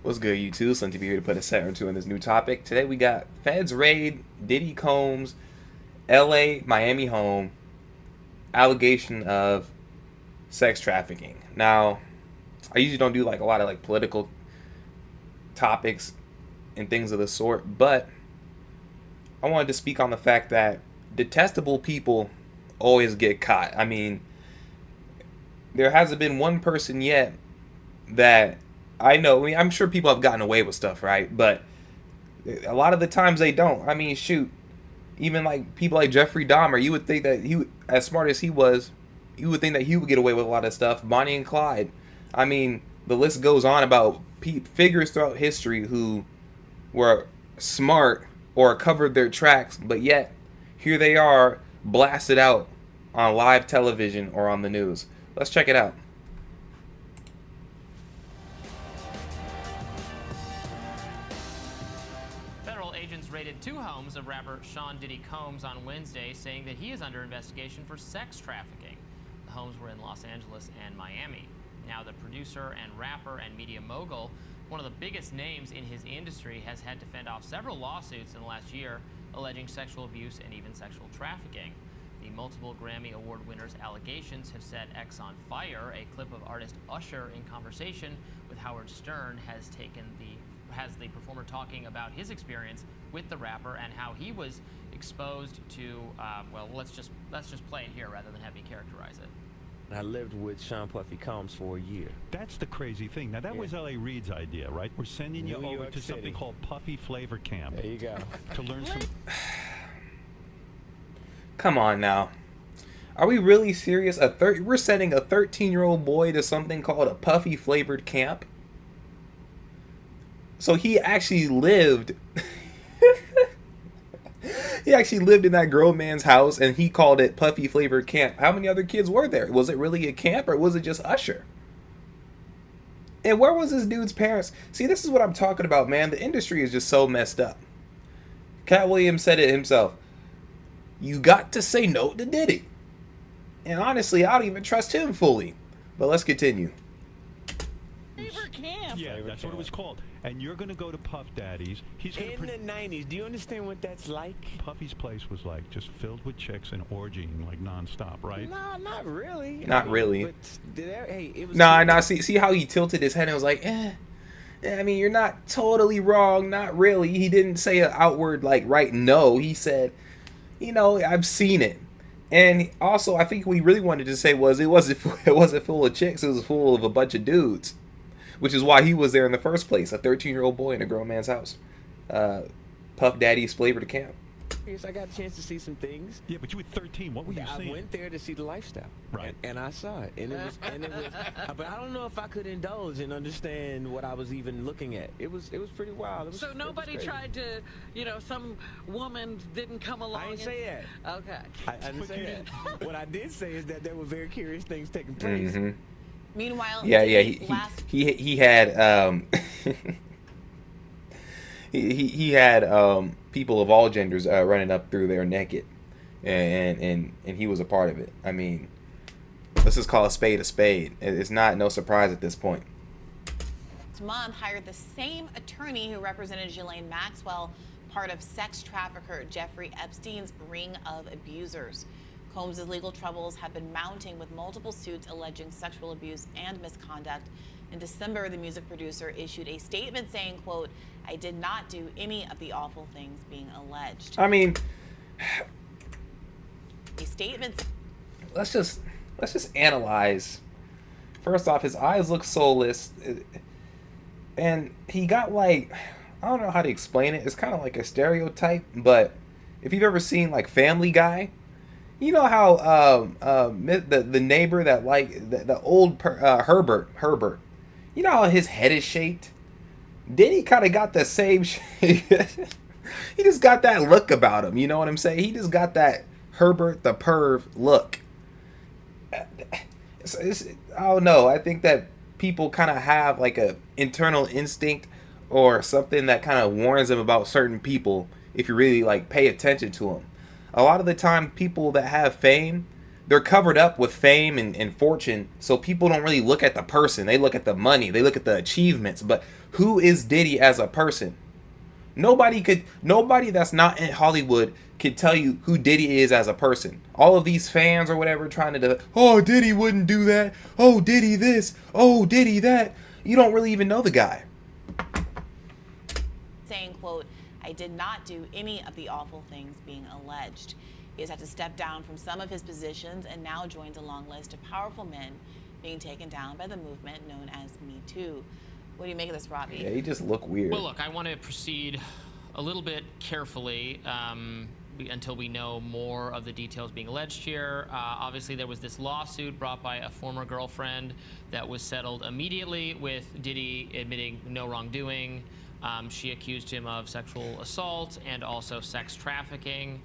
What's good, YouTube? SlimTv here to put a set or two in this new topic. Today we got Feds raid Diddy Combs' LA Miami home, allegation of sex trafficking. Now, I usually don't do like a lot of like political topics and things of the sort, but I wanted to speak on the fact that detestable people always get caught. I mean, there hasn't been one person yet that I know. I mean, I'm sure people have gotten away with stuff, right? But a lot of the times they don't. I mean, shoot, even like people like Jeffrey Dahmer, you would think that he, as smart as he was, you would think that he would get away with a lot of stuff. Bonnie and Clyde. I mean, the list goes on about figures throughout history who were smart or covered their tracks, but yet here they are blasted out on live television or on the news. Let's check it out. Federal agents raided two homes of rapper Sean Diddy Combs on Wednesday, saying that he is under investigation for sex trafficking. The homes were in Los Angeles and Miami. Now, the producer and rapper and media mogul, one of the biggest names in his industry, has had to fend off several lawsuits in the last year alleging sexual abuse and even sexual trafficking. The multiple Grammy Award winner's allegations have set X on fire. A clip of artist Usher in conversation with Howard Stern has the performer talking about his experience with the rapper and how he was exposed to. Well, let's just play it here rather than have me characterize it. I lived with Sean Puffy Combs for a year. That's the crazy thing. Now, that was L.A. Reid's idea, right? We're sending you over to something called Puffy Flavor Camp. There you go. To learn some... Come on now. Are we really serious? We're sending a 13-year-old boy to something called a Puffy flavored camp? So he actually lived he actually lived in that grown man's house and he called it Puffy flavored camp. How many other kids were there? Was it really a camp or was it just Usher? And where was this dude's parents? See, this is what I'm talking about, man. The industry is just so messed up. Cat Williams said it himself. You got to say no to Diddy. And honestly, I don't even trust him fully. But let's continue. Camp. Yeah, that's what it was called. And you're going to go to Puff Daddies. He's going In the 90s, do you understand what that's like? Puffy's place was like just filled with chicks and orgying like nonstop, right? No, not really. Not really. But hey, it was Nah. See how he tilted his head and was like, I mean, you're not totally wrong. Not really. He didn't say an outward like right no. He said, I've seen it. And also, I think what he really wanted to say was it wasn't full of chicks. It was full of a bunch of dudes. Which is why he was there in the first place, a 13-year-old boy in a grown man's house. Puff Daddy's flavor to camp. Yes, I got a chance to see some things. Yeah, but you were 13. What were you seeing? I went there to see the lifestyle. Right. And I saw it. And it was but I don't know if I could indulge and understand what I was even looking at. It was pretty wild. So nobody tried to, some woman didn't come along. I didn't say that. Okay. I didn't say that. What I did say is that there were very curious things taking place. Mm-hmm. Meanwhile, yeah, he had he had people of all genders running up through there naked, and he was a part of it. I mean, let's just call a spade a spade. It's not no surprise at this point. This month hired the same attorney who represented Ghislaine Maxwell, part of sex trafficker Jeffrey Epstein's ring of abusers. Combs' legal troubles have been mounting with multiple suits alleging sexual abuse and misconduct. In December, the music producer issued a statement saying, quote, "I did not do any of the awful things being alleged." I mean, a statement. Let's just analyze. First off, his eyes look soulless, and he got like, I don't know how to explain it. It's kind of like a stereotype, but if you've ever seen like Family Guy. You know how the neighbor that like the old Herbert, you know how his head is shaped? Diddy kind of got the same shape. He just got that look about him. You know what I'm saying? He just got that Herbert the perv look. I don't know. I think that people kind of have like a internal instinct or something that kind of warns them about certain people if you really like pay attention to them. A lot of the time, people that have fame, they're covered up with fame and fortune, so people don't really look at the person. They look at the money. They look at the achievements. But who is Diddy as a person? Nobody that's not in Hollywood could tell you who Diddy is as a person. All of these fans or whatever trying to, oh, Diddy wouldn't do that. Oh, Diddy this. Oh, Diddy that. You don't really even know the guy. Saying, quote, I did not do any of the awful things being alleged. He has had to step down from some of his positions and now joins a long list of powerful men being taken down by the movement known as Me Too. What do you make of this, Robbie? Yeah, he just look weird. Well, look, I want to proceed a little bit carefully until we know more of the details being alleged here. Obviously, there was this lawsuit brought by a former girlfriend that was settled immediately with Diddy admitting no wrongdoing. She accused him of sexual assault and also sex trafficking.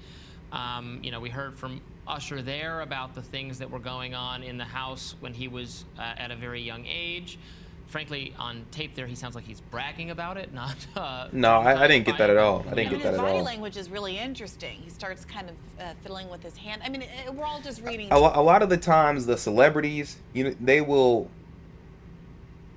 We heard from Usher there about the things that were going on in the house when he was at a very young age. Frankly, on tape there, he sounds like he's bragging about it, not... No, I didn't get that at all. I didn't get that at all. His body language is really interesting. He starts kind of fiddling with his hand. I mean, we're all just reading... A lot of the times, the celebrities, they will...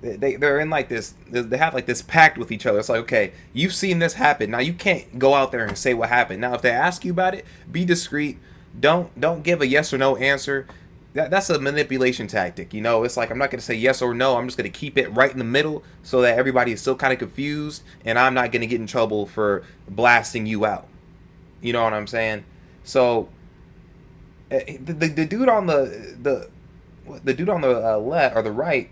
They're in like this, they have like this pact with each other. It's like, okay, you've seen this happen. Now you can't go out there and say what happened. Now if they ask you about it, be discreet. Don't give a yes or no answer. That's a manipulation tactic. It's like, I'm not going to say yes or no. I'm just going to keep it right in the middle so that everybody is still kind of confused and I'm not going to get in trouble for blasting you out. You know what I'm saying? So the dude on the dude on the left or the right,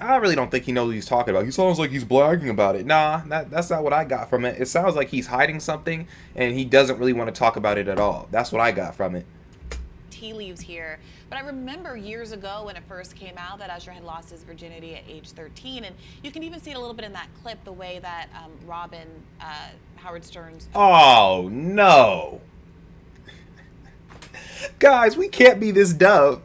I really don't think he knows what he's talking about. He sounds like he's bragging about it. Nah, that's not what I got from it. It sounds like he's hiding something and he doesn't really want to talk about it at all. That's what I got from it. Tea leaves here. But I remember years ago when it first came out that Usher had lost his virginity at age 13. And you can even see it a little bit in that clip, the way that Robin, Howard Stern's... Oh, no. Guys, we can't be this dumb.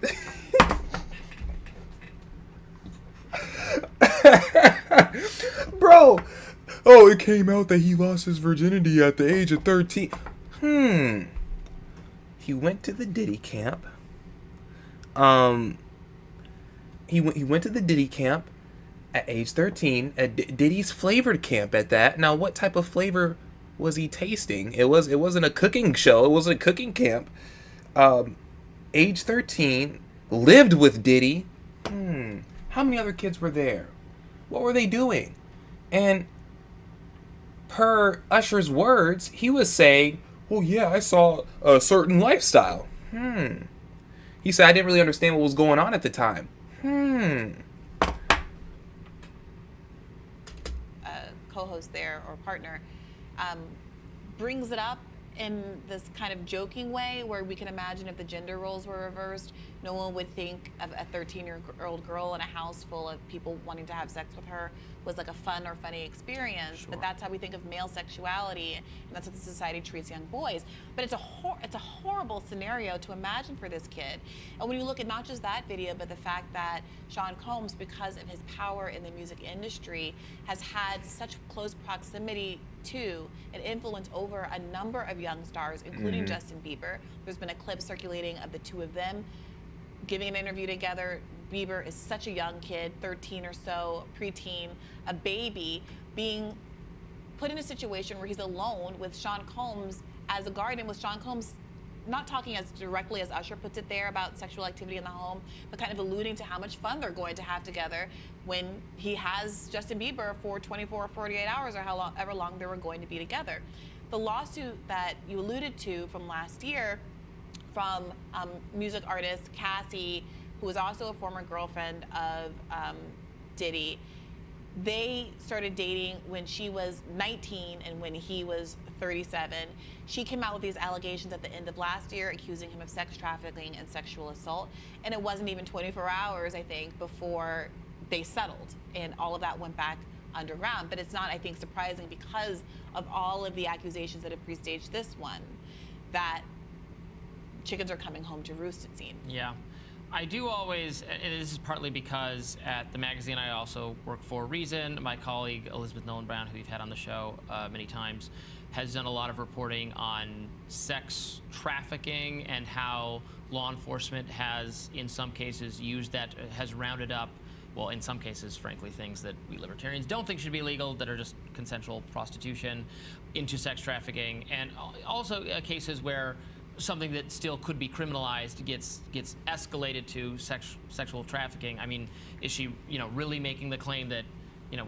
Bro. Oh, it came out that he lost his virginity at the age of 13. He went to the Diddy camp. He went to the Diddy camp at age 13, at Diddy's flavored camp at that. Now, what type of flavor was he tasting? It wasn't a cooking show. It wasn't a cooking camp. Age 13, lived with Diddy. How many other kids were there? What were they doing? And per Usher's words, he was saying, well, yeah, I saw a certain lifestyle. He said, I didn't really understand what was going on at the time. Co-host there, or partner, brings it up in this kind of joking way where we can imagine if the gender roles were reversed, no one would think of a 13-year-old girl in a house full of people wanting to have sex with her was like a fun or funny experience. Sure. But that's how we think of male sexuality, and that's how the society treats young boys. But it's a horrible scenario to imagine for this kid. And when you look at not just that video, but the fact that Sean Combs, because of his power in the music industry, has had such close proximity to and influence over a number of young stars, including Justin Bieber. There's been a clip circulating of the two of them giving an interview together. Bieber is such a young kid, 13 or so, preteen, a baby, being put in a situation where he's alone with Sean Combs as a guardian, with Sean Combs not talking as directly as Usher puts it there about sexual activity in the home, but kind of alluding to how much fun they're going to have together when he has Justin Bieber for 24 or 48 hours or however long they were going to be together. The lawsuit that you alluded to from last year from music artist Cassie, who was also a former girlfriend of Diddy, they started dating when she was 19 and when he was 37. She came out with these allegations at the end of last year, accusing him of sex trafficking and sexual assault. And it wasn't even 24 hours, I think, before they settled. And all of that went back underground. But it's not, I think, surprising because of all of the accusations that have pre-staged this one, that chickens are coming home to roost, it seems. Yeah. I do always, and this is partly because at the magazine I also work for Reason. My colleague Elizabeth Nolan Brown, who we've had on the show many times, has done a lot of reporting on sex trafficking and how law enforcement has, in some cases, used that, has rounded up, well, in some cases, frankly, things that we libertarians don't think should be legal, that are just consensual prostitution, into sex trafficking, and also cases where something that still could be criminalized gets escalated to sexual trafficking. I mean, is she, really making the claim that,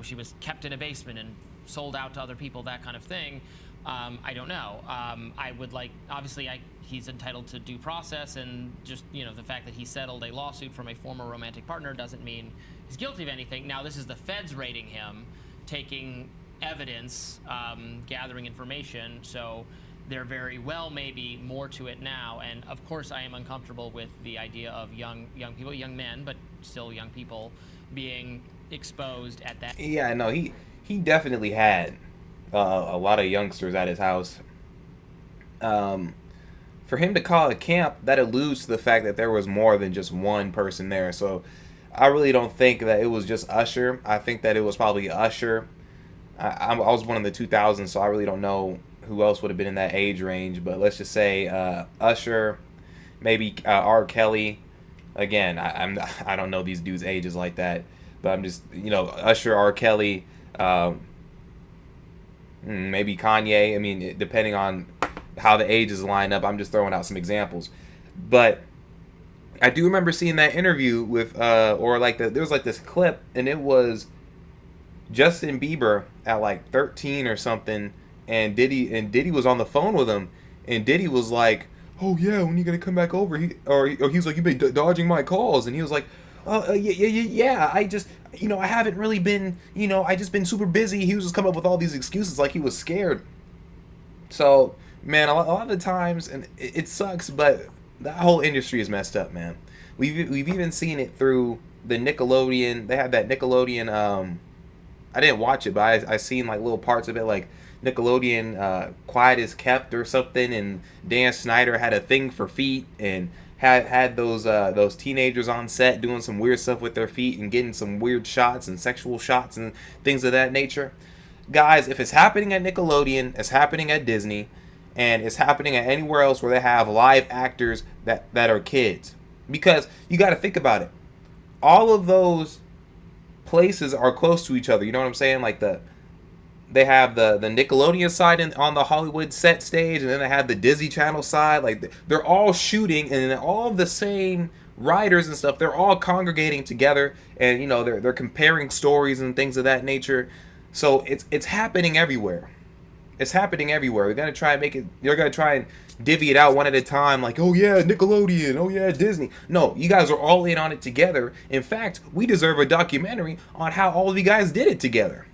she was kept in a basement and sold out to other people, that kind of thing? I don't know. I would like, obviously, he's entitled to due process, and just, the fact that he settled a lawsuit from a former romantic partner doesn't mean he's guilty of anything. Now, this is the feds raiding him, taking evidence, gathering information, so there very well may be more to it now. And of course, I am uncomfortable with the idea of young people, young men, but still young people, being exposed at that. Yeah, no, he definitely had a lot of youngsters at his house. For him to call it a camp, that alludes to the fact that there was more than just one person there. So I really don't think that it was just Usher. I think that it was probably Usher. I was born in the 2000s, so I really don't know who else would have been in that age range. But let's just say Usher, maybe R. Kelly. Again, I don't know these dudes' ages like that, but I'm just, Usher, R. Kelly, maybe Kanye. I mean, depending on how the ages line up, I'm just throwing out some examples. But I do remember seeing that interview with, there was like this clip, and it was Justin Bieber at like 13 or something, and Diddy was on the phone with him, and Diddy was like, "Oh yeah, when you gonna come back over?" He was like, "You've been dodging my calls," and he was like, yeah. I just, I haven't really been, I just been super busy. He was just coming up with all these excuses like he was scared. So, man, a lot of the times, and it sucks, but that whole industry is messed up, man. We've even seen it through the Nickelodeon. They had that Nickelodeon. I didn't watch it, but I seen like little parts of it, like Nickelodeon Quiet as Kept or something, and Dan Snyder had a thing for feet and had those teenagers on set doing some weird stuff with their feet and getting some weird shots and sexual shots and things of that nature. Guys, if it's happening at Nickelodeon, it's happening at Disney, and it's happening at anywhere else where they have live actors that are kids. Because you got to think about it. All of those places are close to each other. You know what I'm saying? Like they have the Nickelodeon side on the Hollywood set stage, and then they have the Disney Channel side. Like they're all shooting, and all the same writers and stuff. They're all congregating together, and they're comparing stories and things of that nature. So it's happening everywhere. It's happening everywhere. They're gonna try and make it. They're gonna try and divvy it out one at a time. Like, oh yeah, Nickelodeon. Oh yeah, Disney. No, you guys are all in on it together. In fact, we deserve a documentary on how all of you guys did it together.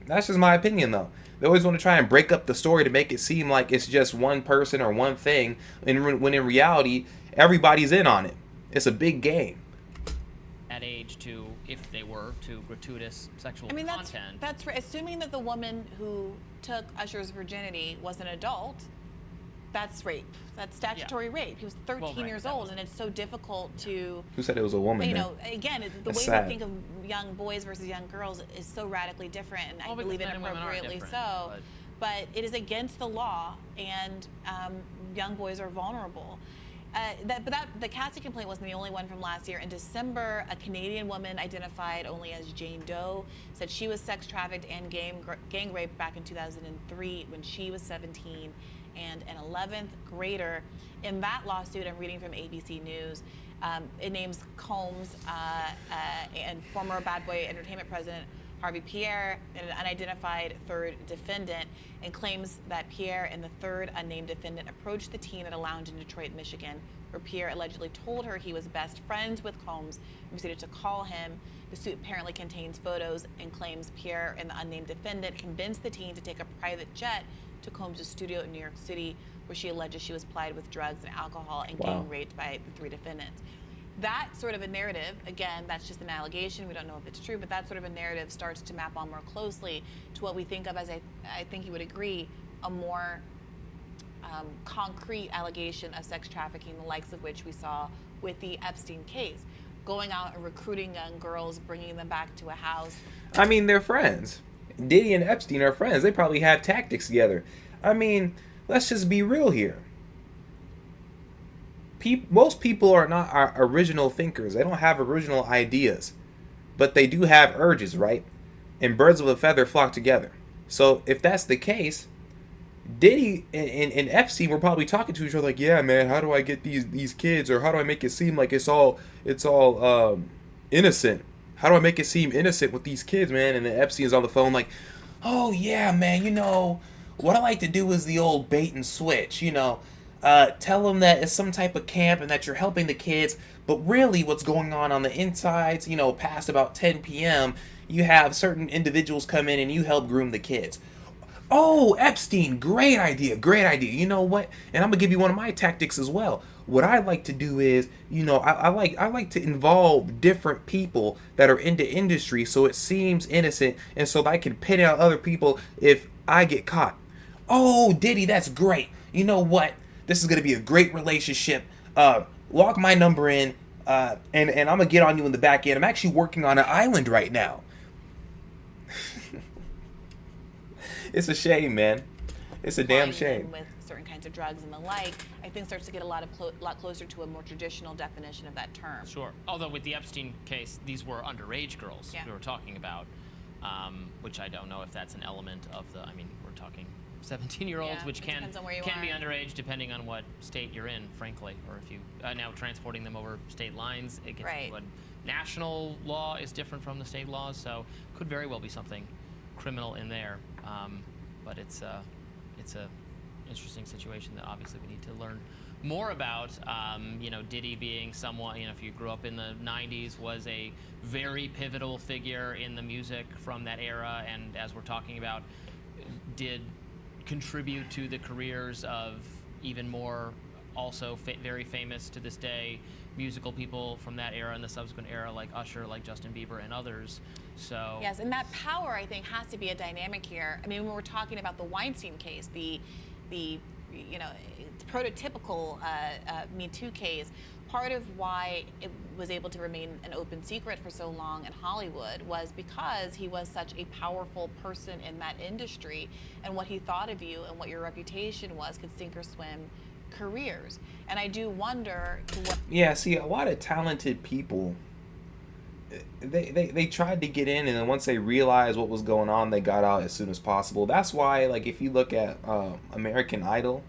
That's just my opinion, though. They always want to try and break up the story to make it seem like it's just one person or one thing, and when in reality, everybody's in on it. It's a big game. At age to, if they were, to gratuitous sexual content. That's right. Assuming that the woman who took Usher's virginity was an adult, that's rape. That's statutory rape. He was 13 years old, and it's so difficult to... Who said it was a woman? Again, the way we think of young boys versus young girls is so radically different, and I believe inappropriately so. But it is against the law, and young boys are vulnerable. The Cassie complaint wasn't the only one from last year. In December, a Canadian woman identified only as Jane Doe said she was sex trafficked and gang raped back in 2003 when she was 17, and an 11th grader. In that lawsuit, I'm reading from ABC News, it names Combs and former Bad Boy Entertainment president Harvey Pierre, and an unidentified third defendant, and claims that Pierre and the third unnamed defendant approached the teen at a lounge in Detroit, Michigan, where Pierre allegedly told her he was best friends with Combs and proceeded to call him. The suit apparently contains photos and claims Pierre and the unnamed defendant convinced the teen to take a private jet to Combs' studio in New York City, where she alleges she was plied with drugs and alcohol and gang raped by the three defendants. That sort of a narrative, again, that's just an allegation, we don't know if it's true, but that sort of a narrative starts to map on more closely to what we think of as, I think you would agree, a more concrete allegation of sex trafficking, the likes of which we saw with the Epstein case. Going out and recruiting young girls, bringing them back to a house. I mean, they're friends. Diddy and Epstein are friends. They probably have tactics together. I mean, let's just be real here. Most people are not original thinkers. They don't have original ideas. But they do have urges, right? And birds of a feather flock together. So if that's the case, Diddy and Epstein were probably talking to each other like, yeah, man, how do I get these kids, or how do I make it seem like it's all innocent? How do I make it seem innocent with these kids, man? And then Epstein's on the phone like, oh yeah, man, you know, what I like to do is the old bait and switch, you know. Tell them that it's some type of camp and that you're helping the kids, but really what's going on the insides, you know, past about 10 p.m., you have certain individuals come in and you help groom the kids. Oh, Epstein, great idea, great idea. You know what? And I'm gonna give you one of my tactics as well. What I like to do is, you know, I like to involve different people that are into industry so it seems innocent, and so that I can pin out other people if I get caught. Oh, Diddy, that's great. You know what? This is gonna be a great relationship. Lock my number in, and I'm gonna get on you in the back end. I'm actually working on an island right now. It's a shame, man. It's a damn shame. With certain kinds of drugs and the like, I think starts to get a lot closer to a more traditional definition of that term. Sure. Although with the Epstein case, these were underage girls we were talking about, which I don't know if that's an element of the. I mean, we're talking 17-year-olds, which can be underage depending on what state you're in, frankly, or if you now transporting them over state lines, it gets into a national law is different from the state laws, so could very well be something criminal in there. But it's a interesting situation that obviously we need to learn more about. You know, Diddy being someone, you know, if you grew up in the 90s, was a very pivotal figure in the music from that era, and as we're talking about, did contribute to the careers of even more also very famous to this day musical people from that era and the subsequent era, like Usher, like Justin Bieber, and others. So yes, and that power, I think, has to be a dynamic here. I mean, when we're talking about the Weinstein case, the you know, prototypical Me Too case, part of why it was able to remain an open secret for so long in Hollywood was because he was such a powerful person in that industry, and what he thought of you and what your reputation was could sink or swim careers. And I do wonder what... Yeah, see, a lot of talented people, they tried to get in, and then once they realized what was going on, they got out as soon as possible. That's why, like, if you look at American Idol,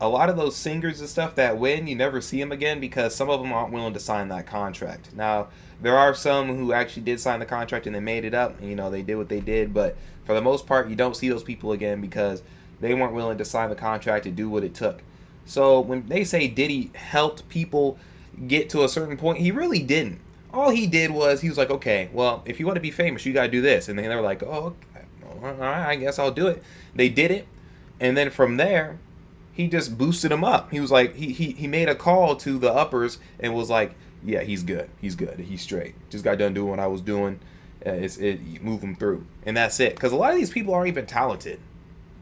a lot of those singers and stuff that win, you never see them again because some of them aren't willing to sign that contract. Now, there are some who actually did sign the contract and they made it up, and, you know, they did what they did, but for the most part, you don't see those people again because they weren't willing to sign the contract to do what it took. So when they say Diddy helped people get to a certain point, he really didn't. All he did was, he was like, okay, well, if you want to be famous, you got to do this. And then they were like, oh, okay, all right, I guess I'll do it. They did it. And then from there, he just boosted him up. He was like, he made a call to the uppers and was like, yeah, he's good. He's good. He's straight. Just got done doing what I was doing. Move him through. And that's it. Because a lot of these people aren't even talented.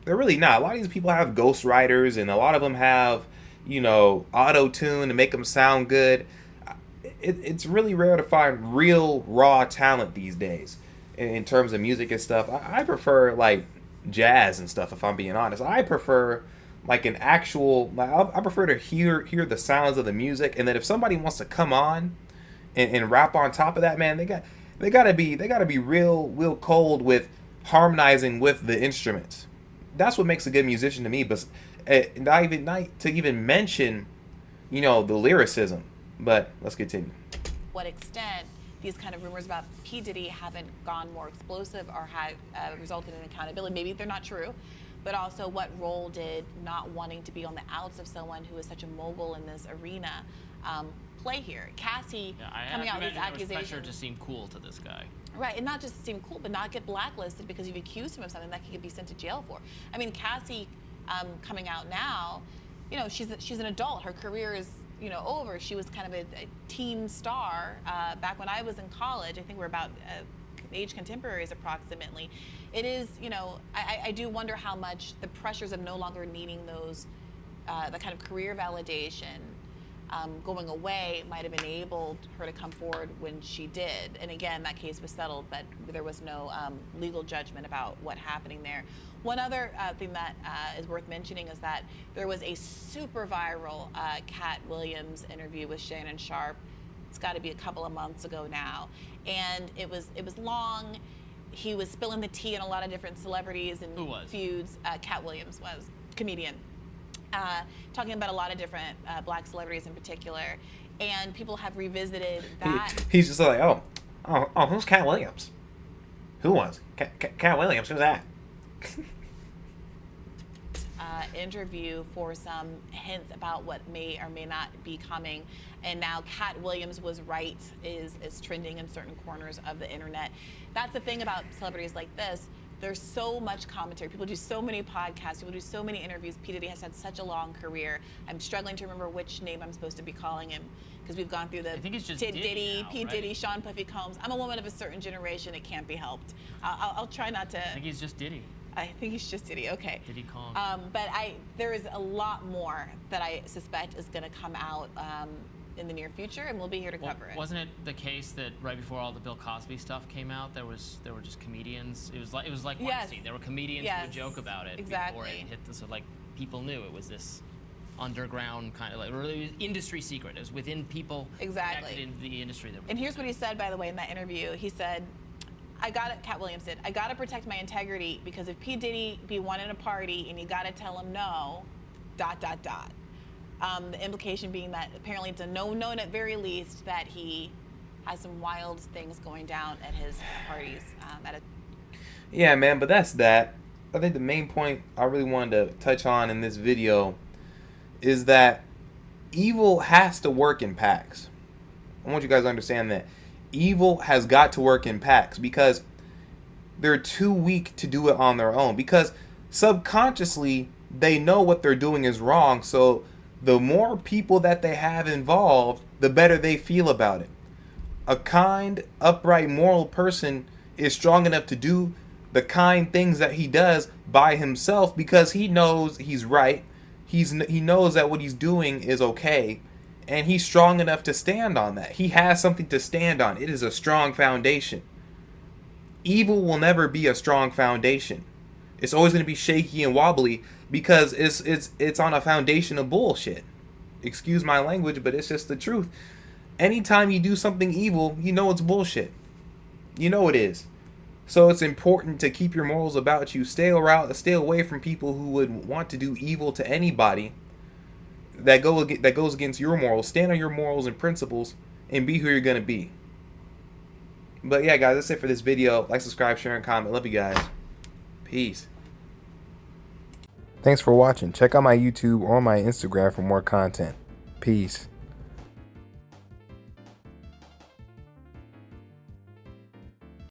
They're really not. A lot of these people have ghostwriters, and a lot of them have, you know, auto-tune to make them sound good. It's really rare to find real, raw talent these days in terms of music and stuff. I prefer, like, jazz and stuff, if I'm being honest. I prefer, like, an actual... I prefer to hear the sounds of the music, and then if somebody wants to come on and rap on top of that, man, they gotta be real cold with harmonizing with the instruments. That's what makes a good musician to me, but not to even mention, you know, the lyricism. But let's continue. What extent these kind of rumors about P. Diddy haven't gone more explosive or had resulted in accountability? Maybe they're not true, but also what role did not wanting to be on the outs of someone who is such a mogul in this arena play here? Cassie coming out with these accusations. Pressure to seem cool to this guy. Right, and not just seem cool, but not get blacklisted because you've accused him of something that he could be sent to jail for. I mean, Cassie coming out now, you know, she's an adult. Her career is, you know, over. She was kind of a teen star back when I was in college. I think we're about age contemporaries approximately. It is, you know, I do wonder how much the pressures of no longer needing those, the kind of career validation going away might have enabled her to come forward when she did. And again, that case was settled, but there was no legal judgment about what happening there. One other thing that is worth mentioning is that there was a super viral Cat Williams interview with Shannon Sharpe. It's got to be a couple of months ago now, and it was long. He was spilling the tea on a lot of different celebrities and feuds. Cat Williams was comedian. Talking about a lot of different black celebrities in particular, and people have revisited that. He's just like, oh, who's Cat Williams? Who was Cat Williams? Who's that? Interview for some hints about what may or may not be coming, and now Cat Williams was right is trending in certain corners of the internet. That's the thing about celebrities like this. There's so much commentary. People do so many podcasts. People do so many interviews. P. Diddy has had such a long career. I'm struggling to remember which name I'm supposed to be calling him because we've gone through the I think it's just Diddy, now, P. right? Diddy, Sean Puffy Combs. I'm a woman of a certain generation. It can't be helped. I'll try not to. I think he's just Diddy. I think he's just Diddy. Okay. Diddy Kong. But there is a lot more that I suspect is going to come out in the near future, and we'll be here to cover it. Wasn't it the case that right before all the Bill Cosby stuff came out, there were just comedians? It was like Weinstein. There were comedians who would joke about it before it hit. So like people knew it was this underground kind of like, or it was industry secret. It was within people connected in the industry. And here's what he said, by the way, in that interview. He said, Cat Williams did, I got to protect my integrity because if P. Diddy be wanting a party and you got to tell him no, ... The implication being that apparently it's a no-no at very least that he has some wild things going down at his parties. Yeah, man, but that's that. I think the main point I really wanted to touch on in this video is that evil has to work in packs. I want you guys to understand that. Evil has got to work in packs because they're too weak to do it on their own. Because subconsciously, they know what they're doing is wrong, so the more people that they have involved, the better they feel about it. A kind, upright, moral person is strong enough to do the kind things that he does by himself because he knows he's right. He knows that what he's doing is okay, and he's strong enough to stand on that. He has something to stand on. It is a strong foundation. Evil will never be a strong foundation. It's always going to be shaky and wobbly because it's on a foundation of bullshit. Excuse my language, but it's just the truth. Anytime you do something evil, you know it's bullshit. You know it is. So it's important to keep your morals about you. Stay away from people who would want to do evil to anybody that goes against your morals. Stand on your morals and principles and be who you're going to be. But yeah, guys, that's it for this video. Like, subscribe, share, and comment. Love you guys. Peace. Thanks for watching. Check out my YouTube or my Instagram for more content. Peace.